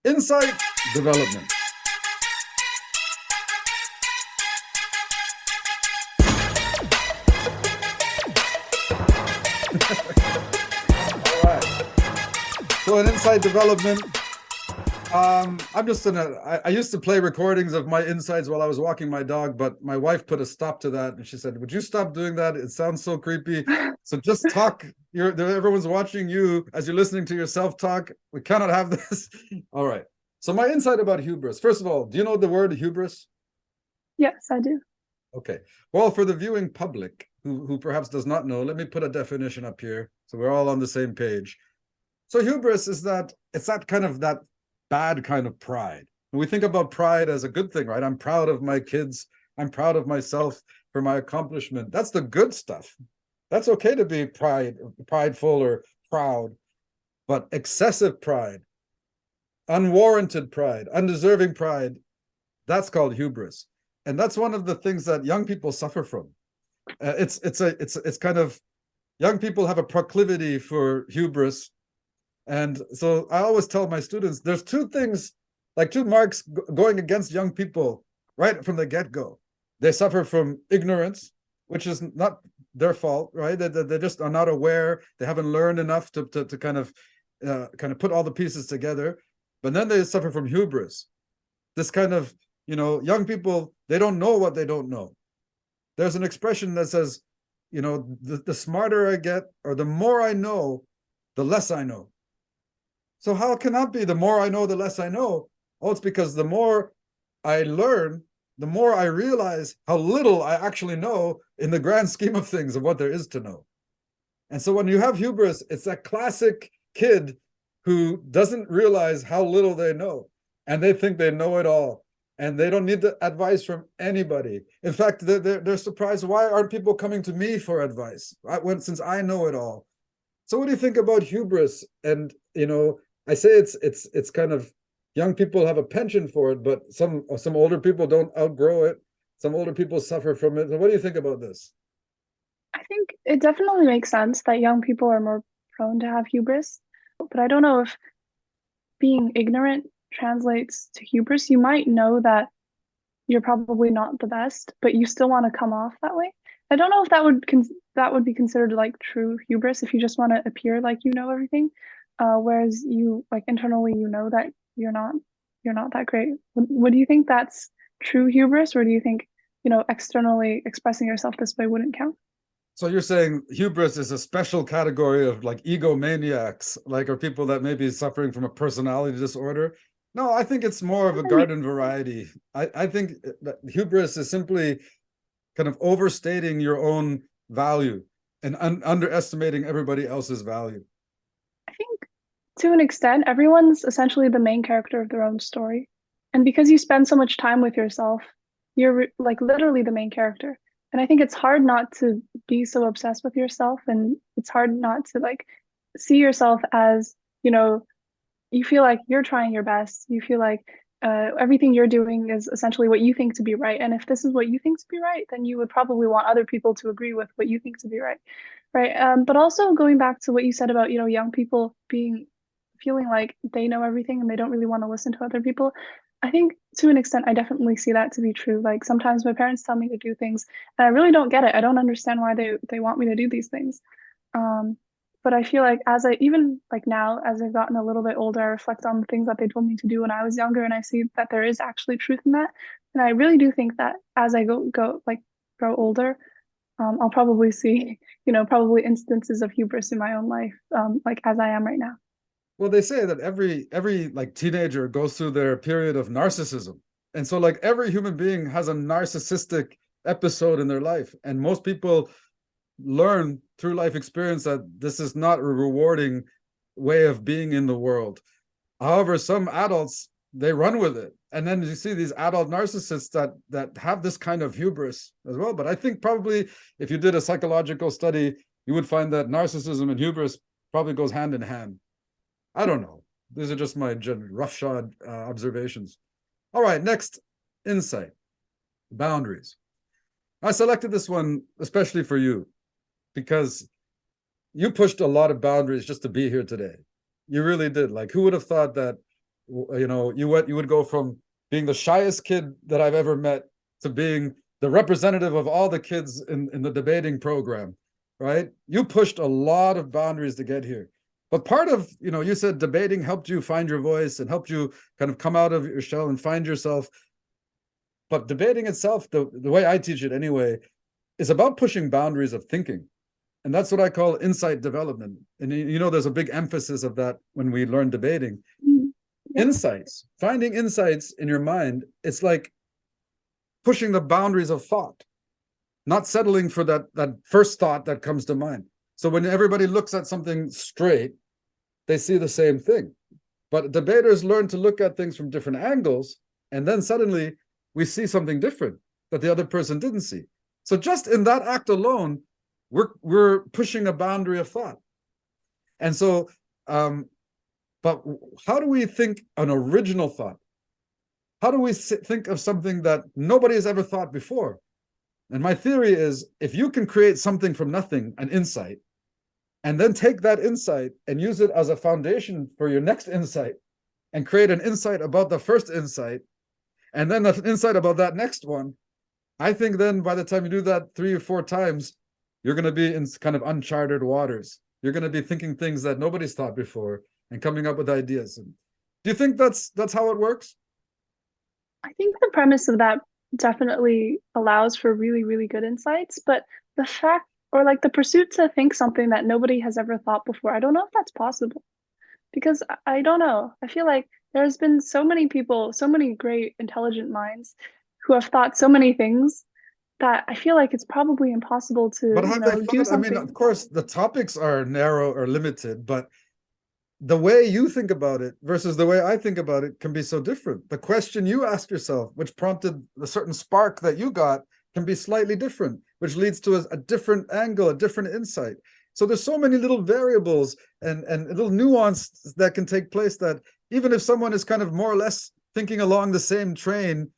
Insight development. All right. So in insight development, I'm just I used to play recordings of my insights while I was walking my dog, but my wife put a stop to that, and she said, "Would you stop doing that? It sounds so creepy. So just talk. Everyone's watching you as you're listening to yourself talk. We cannot have this." All right. So my insight about hubris. First of all, do you know the word hubris? Yes, I do. Okay. Well, for the viewing public who perhaps does not know, let me put a definition up here so we're all on the same page. So hubris is that it's that kind of that bad kind of pride. When we think about pride as a good thing, right? I'm proud of my kids. I'm proud of myself for my accomplishment. That's the good stuff. That's okay to be prideful or proud, but excessive pride, unwarranted pride, undeserving pride, that's called hubris. And that's one of the things that young people suffer from. It's kind of young people have a proclivity for hubris. And so I always tell my students there's two things, like two marks going against young people right from the get-go. They suffer from ignorance, which is not their fault, right? They just are not aware. They haven't learned enough to kind of put all the pieces together. But then they suffer from hubris. This kind of, young people, they don't know what they don't know. There's an expression that says, the smarter I get or the more I know, the less I know. So how can that be? The more I know, the less I know. Oh, it's because the more I learn, the more I realize how little I actually know in the grand scheme of things of what there is to know. And so when you have hubris, it's that classic kid who doesn't realize how little they know. And they think they know it all. And they don't need the advice from anybody. In fact, they're surprised, why aren't people coming to me for advice? Since I know it all. So what do you think about hubris? And, I say it's kind of, young people have a penchant for it, but some older people don't outgrow it. Some older people suffer from it. So what do you think about this? I think it definitely makes sense that young people are more prone to have hubris, but I don't know if being ignorant translates to hubris. You might know that you're probably not the best, but you still want to come off that way. I don't know if that would be considered like true hubris if you just want to appear like you know everything, whereas you like internally you know that you're not that great. Would you think that's true hubris, or do you think externally expressing yourself this way wouldn't count? So you're saying hubris is a special category of like egomaniacs, like are people that may be suffering from a personality disorder? No, I think it's more of a garden variety. I think that hubris is simply kind of overstating your own value and underestimating everybody else's value. I think to an extent, everyone's essentially the main character of their own story. And because you spend so much time with yourself, you're like literally the main character. And I think it's hard not to be so obsessed with yourself. And it's hard not to like see yourself as, you feel like you're trying your best. You feel like everything you're doing is essentially what you think to be right. And if this is what you think to be right, then you would probably want other people to agree with what you think to be right. Right. But also going back to what you said about, young people feeling like they know everything and they don't really want to listen to other people. I think to an extent, I definitely see that to be true. Like sometimes my parents tell me to do things and I really don't get it. I don't understand why they want me to do these things. Um, but I feel like as I even like now, as I've gotten a little bit older, I reflect on the things that they told me to do when I was younger, and I see that there is actually truth in that. And I really do think that as I go like grow older, I'll probably see, probably instances of hubris in my own life, like as I am right now. Well, they say that every like teenager goes through their period of narcissism. And so like every human being has a narcissistic episode in their life. And most people learn through life experience that this is not a rewarding way of being in the world. However, some adults, they run with it. And then you see these adult narcissists that have this kind of hubris as well. But I think probably if you did a psychological study, you would find that narcissism and hubris probably goes hand in hand. I don't know. These are just my roughshod observations. All right, next insight, boundaries. I selected this one especially for you because you pushed a lot of boundaries just to be here today. You really did. Like, who would have thought that you would go from being the shyest kid that I've ever met to being the representative of all the kids in the debating program, right? You pushed a lot of boundaries to get here. But part of, you said debating helped you find your voice and helped you kind of come out of your shell and find yourself. But debating itself, the way I teach it anyway, is about pushing boundaries of thinking. And that's what I call insight development. And there's a big emphasis of that when we learn debating. Yeah. Insights, finding insights in your mind, it's like pushing the boundaries of thought, not settling for that first thought that comes to mind. So when everybody looks at something straight, they see the same thing. But debaters learn to look at things from different angles, and then suddenly we see something different that the other person didn't see. So just in that act alone, we're pushing a boundary of thought. And so, but how do we think an original thought? How do we think of something that nobody has ever thought before? And my theory is, if you can create something from nothing, an insight, and then take that insight and use it as a foundation for your next insight, and create an insight about the first insight, and then an insight about that next one, I think then by the time you do that 3 or 4 times, you're going to be in kind of uncharted waters. You're going to be thinking things that nobody's thought before and coming up with ideas. And do you think that's how it works? I think the premise of that definitely allows for really, really good insights, but the fact or like the pursuit to think something that nobody has ever thought before, I don't know if that's possible. Because I don't know. I feel like there's been so many people, so many great, intelligent minds who have thought so many things that I feel like it's probably impossible to, But have they do thought? I mean, something. of course, the topics are narrow or limited, but the way you think about it versus the way I think about it can be so different. The question you ask yourself, which prompted a certain spark that you got, can be slightly different, which leads to a different angle, a different insight. So there's so many little variables and little nuance that can take place that even if someone is kind of more or less thinking along the same train,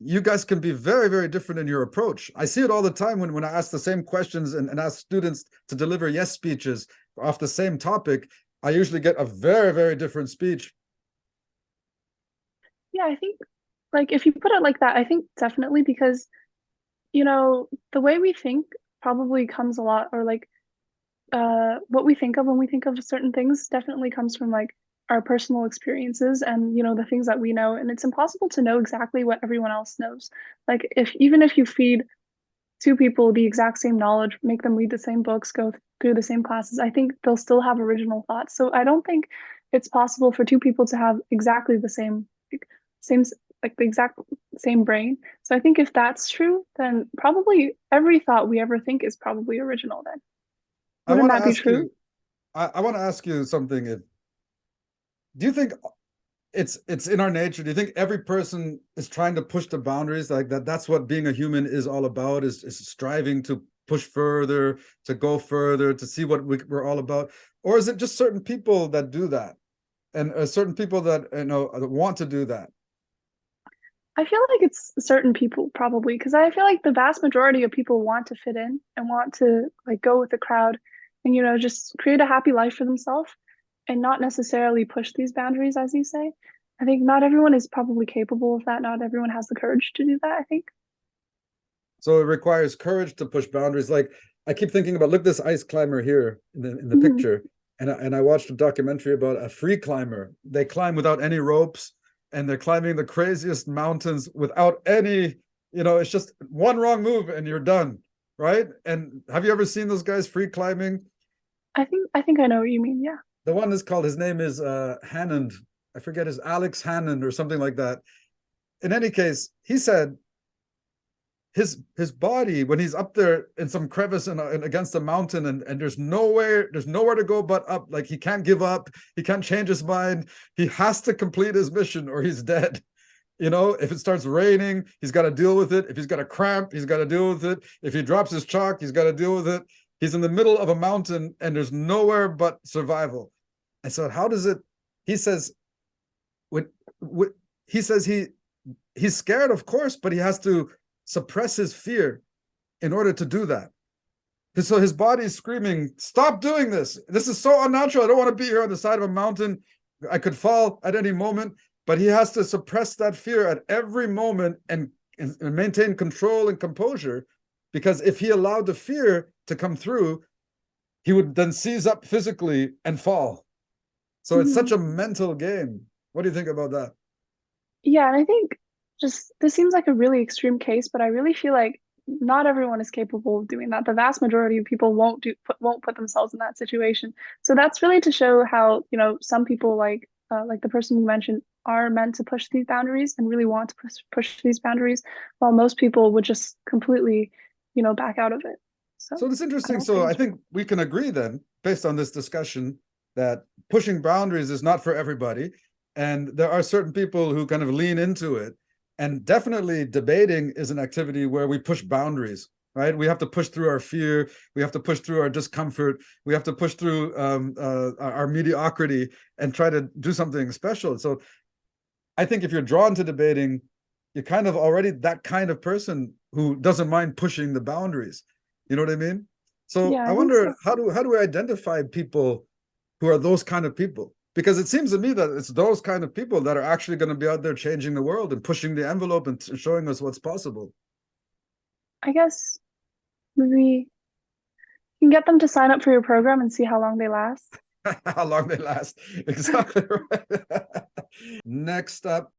you guys can be very, very different in your approach. I see it all the time when I ask the same questions and ask students to deliver yes speeches off the same topic. I usually get a very, very different speech. Yeah, I think like if you put it like that, I think definitely because, the way we think probably comes a lot or like what we think of when we think of certain things definitely comes from like our personal experiences and the things that we know, and it's impossible to know exactly what everyone else knows. Like even if you feed 2 people the exact same knowledge, make them read the same books, go through the same classes, I think they'll still have original thoughts. So I don't think it's possible for 2 people to have exactly the same like the exact same brain. So I think if that's true, then probably every thought we ever think is probably original then. I Wouldn't want to that be ask true? you, I want to ask you something. Do you think it's in our nature? Do you think every person is trying to push the boundaries like that? That's what being a human is all about, is striving to push further, to go further, to see what we're all about? Or is it just certain people that do that? And certain people that want to do that? I feel like it's certain people probably because I feel like the vast majority of people want to fit in and want to like go with the crowd and just create a happy life for themselves and not necessarily push these boundaries as you say. I think not everyone is probably capable of that. Not everyone has the courage to do that, I think. So it requires courage to push boundaries. Like I keep thinking about, look, this ice climber here in the Mhm. picture, and I watched a documentary about a free climber. They climb without any ropes, and they're climbing the craziest mountains without any, it's just one wrong move and you're done, right? And have you ever seen those guys free climbing? I think I know what you mean. Yeah. The one is called, his name is Hannond. I forget, his Alex Hannond or something like that. In any case, he said his body, when he's up there in some crevice and against a mountain, and there's nowhere to go but up. Like he can't give up, he can't change his mind, he has to complete his mission or he's dead. If it starts raining, he's got to deal with it. If he's got a cramp, he's got to deal with it. If he drops his chalk, he's got to deal with it. He's in the middle of a mountain and there's nowhere but survival. And so how does it, he says, when he says he's scared, of course, but he has to suppress his fear in order to do that. So his body is screaming, stop doing this. This is so unnatural. I don't want to be here on the side of a mountain. I could fall at any moment. but he has to suppress that fear at every moment and maintain control and composure, because if he allowed the fear to come through, he would then seize up physically and fall. So it's such Mhm. a mental game. What do you think about that? Yeah, and I think just this seems like a really extreme case, but I really feel like not everyone is capable of doing that. The vast majority of people won't put themselves in that situation. So that's really to show how, some people like the person you mentioned are meant to push these boundaries and really want to push these boundaries, while most people would just completely, back out of it. So So it's I interesting. don't think So I it's think we can agree then, based on this discussion, that pushing boundaries is not for everybody. And there are certain people who kind of lean into it. And definitely debating is an activity where we push boundaries, right? We have to push through our fear. We have to push through our discomfort. We have to push through our mediocrity and try to do something special. So I think if you're drawn to debating, you're kind of already that kind of person who doesn't mind pushing the boundaries. You know what I mean? So yeah, I I think wonder so. how do we identify people who are those kind of people? Because it seems to me that it's those kind of people that are actually going to be out there changing the world and pushing the envelope and showing us what's possible. I guess maybe you can get them to sign up for your program and see how long they last. How long they last. Exactly right. Next up,